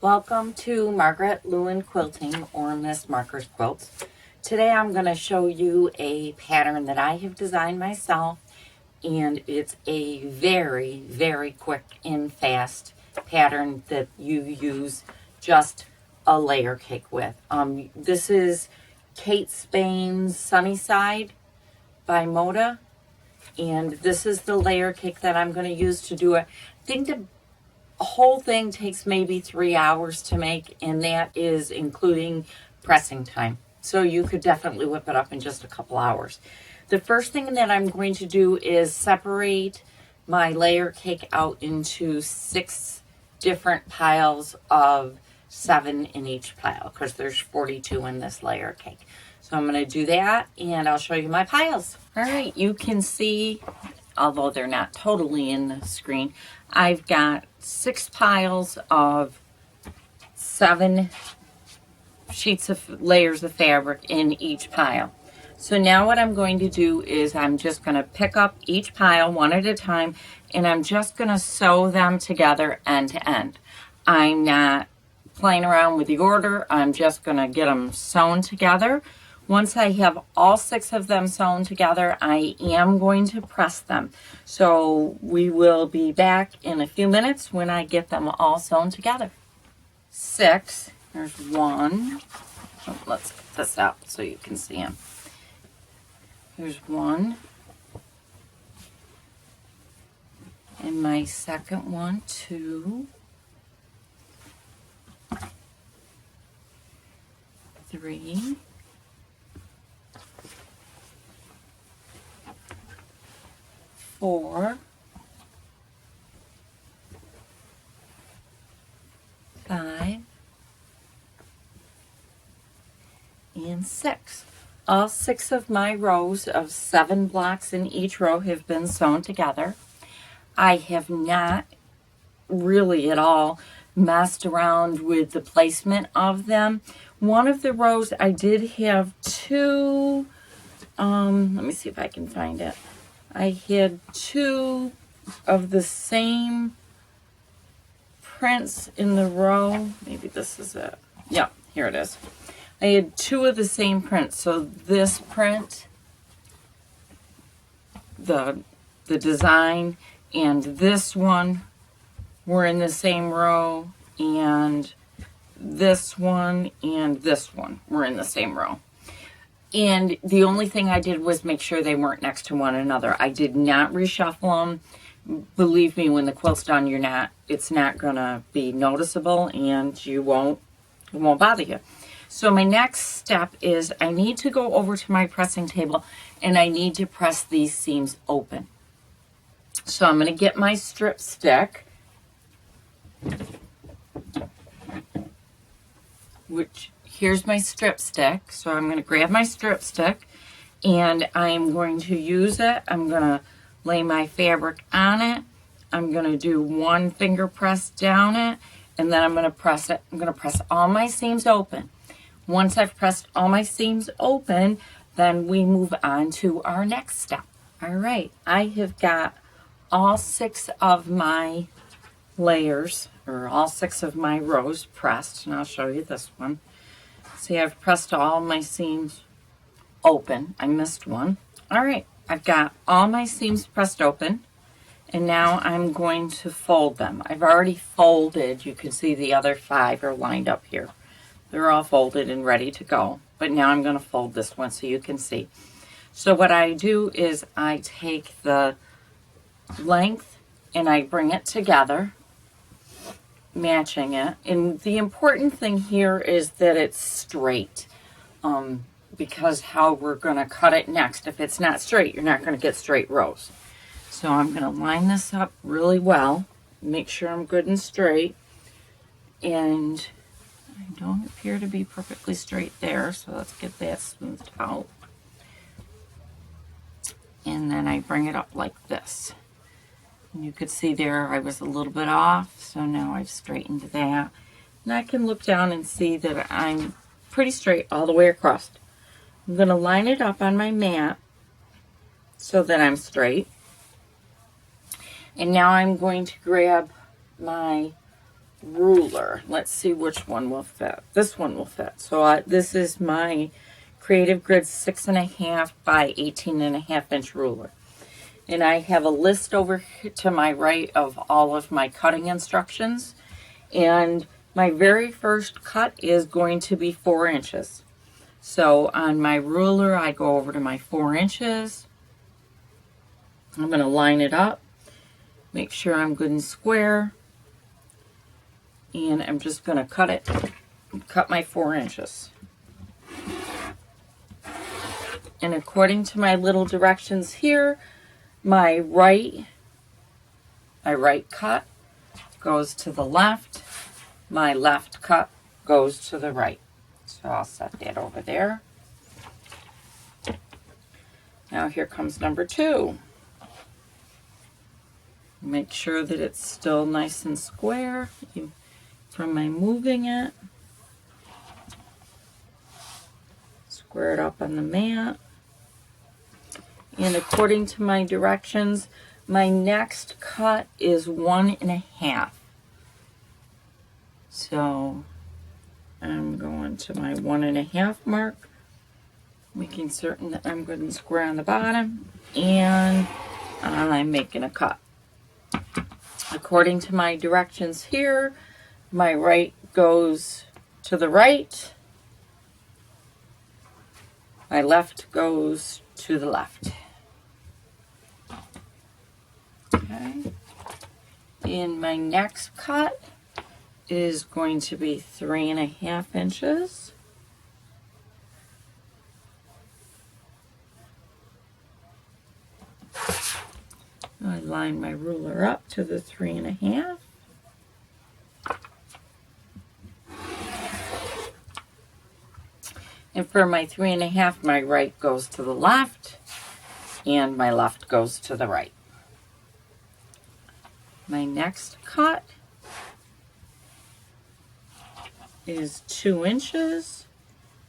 Welcome to Margaret Lewin Quilting, or Miss Marker's Quilts. Today I'm going to show you a pattern that I have designed myself, and it's a very, very quick and fast pattern that you use just a layer cake with. This is Kate Spain's Sunnyside by Moda, and this is the layer cake that I'm going to use to do it. I think the whole thing takes maybe 3 hours to make, and that is including pressing time. So you could definitely whip it up in just a couple hours. The first thing that I'm going to do is separate my layer cake out into 6 different piles of 7 in each pile, because there's 42 in this layer cake. So I'm going to do that, and I'll show you my piles. All right, you can see, although they're not totally in the screen, I've got 6 piles of 7 sheets of layers of fabric in each pile. So now what I'm going to do is I'm just going to pick up each pile one at a time, and I'm just going to sew them together end to end. I'm not playing around with the order. I'm just going to get them sewn together. Once I have all 6 of them sewn together, I am going to press them. So we will be back in a few minutes when I get them all sewn together. 6, there's 1. Oh, let's get this out so you can see them. There's 1. And my second one, 2. 3. 4, 5, and 6. All 6 of my rows of 7 blocks in each row have been sewn together. I have not really at all messed around with the placement of them. One of the rows I did have 2, let me see if I can find it. I had 2 of the same prints in the row. Maybe this is it. Yeah, here it is. I had 2 of the same prints. So this print, the design, and this one were in the same row, and this one and this one were in the same row. And the only thing I did was make sure they weren't next to one another. I did not reshuffle them. Believe me, when the quilt's done, it's not gonna be noticeable, and it won't bother you. So my next step is I need to go over to my pressing table, and I need to press these seams open. So I'm gonna get my strip stick, here's my strip stick. So I'm going to grab my strip stick, and I'm going to use it. I'm going to lay my fabric on it. I'm going to do 1 finger press down it, and then I'm going to press it. I'm going to press all my seams open. Once I've pressed all my seams open, then we move on to our next step. All right, I have got all 6 of my layers, or all 6 of my rows pressed, and I'll show you this one. See, I've pressed all my seams open. I missed one. All right, I've got all my seams pressed open, and now I'm going to fold them. I've already folded. You can see the other 5 are lined up here. They're all folded and ready to go, but now I'm going to fold this one so you can see. So what I do is I take the length and I bring it together, matching it. And the important thing here is that it's straight, because how we're going to cut it next, if it's not straight, you're not going to get straight rows. So I'm going to line this up really well, make sure I'm good and straight, and I don't appear to be perfectly straight there, so let's get that smoothed out. And then I bring it up like this. And you could see there I was a little bit off, so now I've straightened that. And I can look down and see that I'm pretty straight all the way across. I'm going to line it up on my mat so that I'm straight. And now I'm going to grab my ruler. Let's see which one will fit. This one will fit. So this is my Creative Grid 6.5 by 18.5 inch ruler. And I have a list over to my right of all of my cutting instructions. And my very first cut is going to be 4 inches. So on my ruler, I go over to my 4 inches. I'm going to line it up, make sure I'm good and square. And I'm just going to cut my 4 inches. And according to my little directions here, my right cut goes to the left, my left cut goes to the right. So I'll set that over there. Now here comes number 2. Make sure that it's still nice and square from my moving it. Square it up on the mat. And according to my directions, my next cut is 1.5. So I'm going to my 1.5 mark, making certain that I'm good and square on the bottom, and I'm making a cut. According to my directions here, my right goes to the right, my left goes to the left. Okay. And my next cut is going to be 3.5 inches. I line my ruler up to the 3.5. And for my 3.5, my right goes to the left and my left goes to the right. My next cut is 2 inches.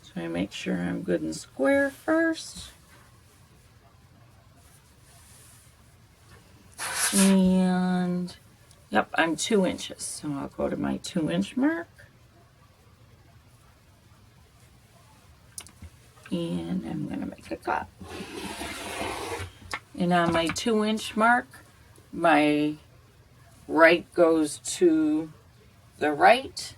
So I make sure I'm good and square first. And yep, I'm 2 inches. So I'll go to my 2 inch mark. And I'm going to make a cut. And on my 2 inch mark, my right goes to the right.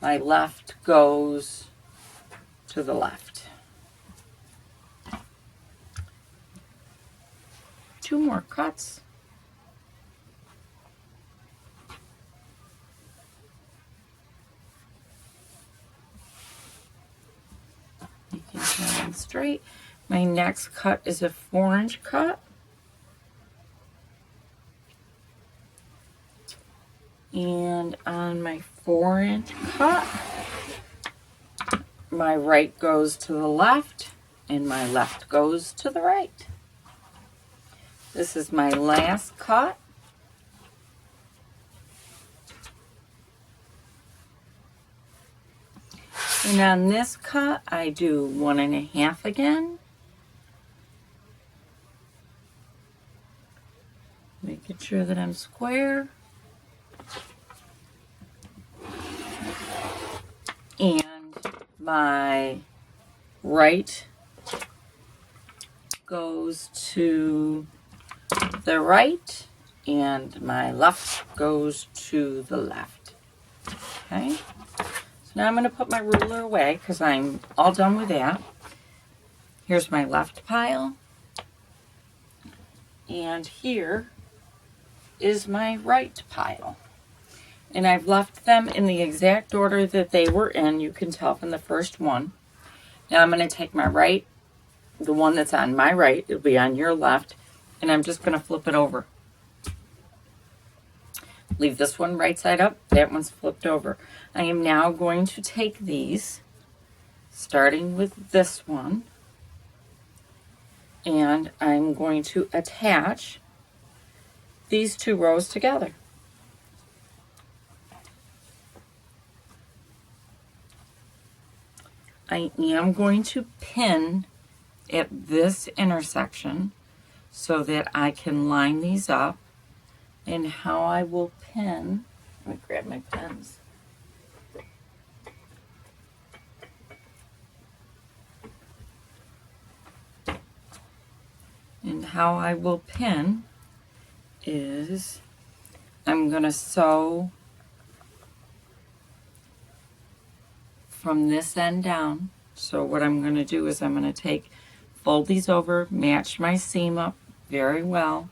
My left goes to the left. 2 more cuts. Making sure I'm straight. My next cut is a 4 inch cut. And on my 4 inch cut, my right goes to the left and my left goes to the right. This is my last cut. And on this cut, I do 1.5 again. Making sure that I'm square. And my right goes to the right and my left goes to the left. Okay, so now I'm going to put my ruler away because I'm all done with that. Here's my left pile, and here is my right pile. And I've left them in the exact order that they were in. You can tell from the first one. Now I'm going to take my right, the one that's on my right, it'll be on your left, and I'm just going to flip it over. Leave this one right side up, that one's flipped over. I am now going to take these, starting with this one, and I'm going to attach these 2 rows together. I am going to pin at this intersection so that I can line these up And how I will pin, let me grab my pins. And how I will pin is I'm going to sew from this end down. So what I'm going to do is I'm going to fold these over, match my seam up very well.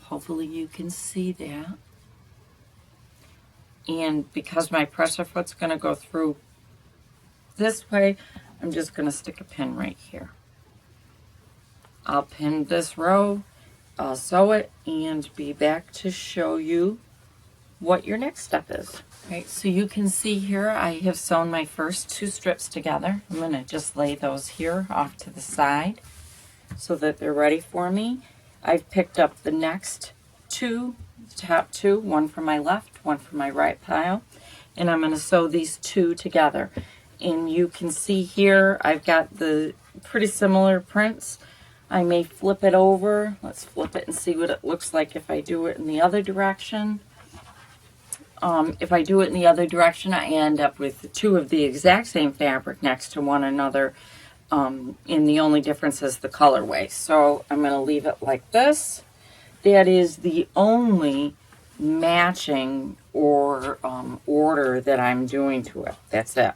Hopefully you can see that. And because my presser foot's going to go through this way, I'm just going to stick a pin right here. I'll pin this row, I'll sew it, and be back to show you what your next step is. Right, so you can see here I have sewn my first 2 strips together. I'm going to just lay those here off to the side so that they're ready for me. I've picked up the next 2, the top 2, one from my left, one from my right pile, and I'm going to sew these 2 together. And you can see here I've got the pretty similar prints. I may flip it over. Let's flip it and see what it looks like if I do it in the other direction. If I do it in the other direction, I end up with 2 of the exact same fabric next to one another, and the only difference is the colorway. So I'm going to leave it like this. That is the only matching or order that I'm doing to it. That's it.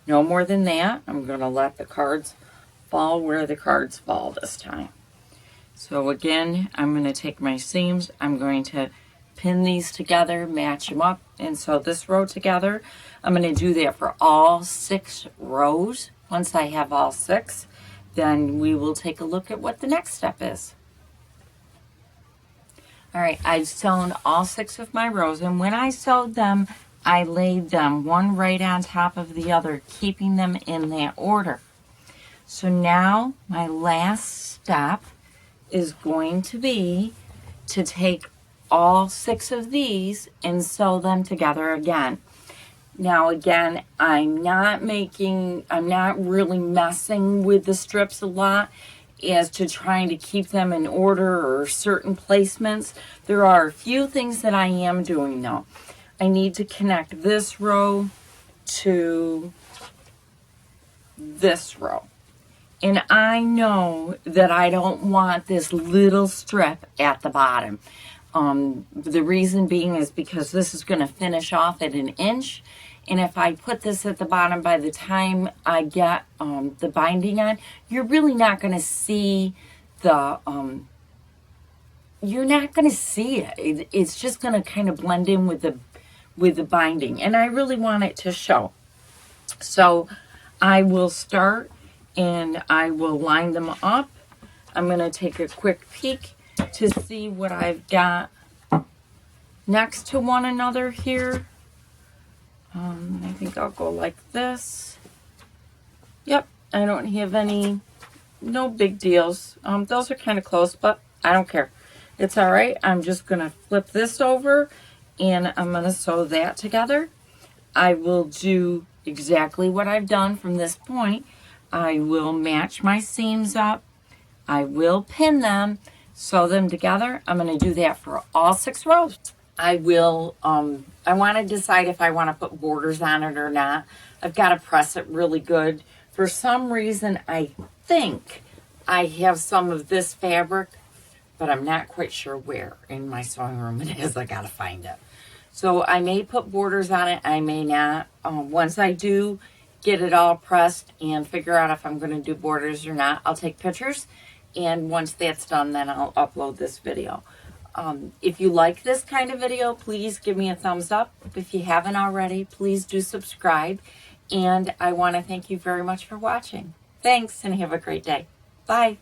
No more than that. I'm going to let the cards fall where the cards fall this time. So again, I'm going to take my seams, I'm going to pin these together, match them up, and sew this row together. I'm going to do that for all 6 rows. Once I have all 6, then we will take a look at what the next step is. All right, I've sewn all 6 of my rows, and when I sewed them, I laid them one right on top of the other, keeping them in that order. So now my last step is going to be to take all 6 of these and sew them together again. Now again, I'm not really messing with the strips a lot as to trying to keep them in order or certain placements. There are a few things that I am doing though. I need to connect this row to this row. And I know that I don't want this little strip at the bottom. The reason being is because this is going to finish off at 1 inch. And if I put this at the bottom, by the time I get the binding on, you're really not going to see the, you're not going to see it. It's just going to kind of blend in with the binding. And I really want it to show. So I will start and I will line them up. I'm going to take a quick peek to see what I've got next to one another here. I think I'll go like this. Yep, I don't have no big deals. Those are kind of close, but I don't care. It's all right. I'm just going to flip this over and I'm going to sew that together. I will do exactly what I've done from this point. I will match my seams up. I will pin them, sew them together. I'm going to do that for all 6 rows. I will, I want to decide if I want to put borders on it or not. I've got to press it really good. For some reason, I think I have some of this fabric, but I'm not quite sure where in my sewing room it is. I got to find it. So I may put borders on it. I may not. Once I do get it all pressed and figure out if I'm going to do borders or not, I'll take pictures. And once that's done, then I'll upload this video. If you like this kind of video, please give me a thumbs up. If you haven't already, please do subscribe. And I want to thank you very much for watching. Thanks and have a great day. Bye.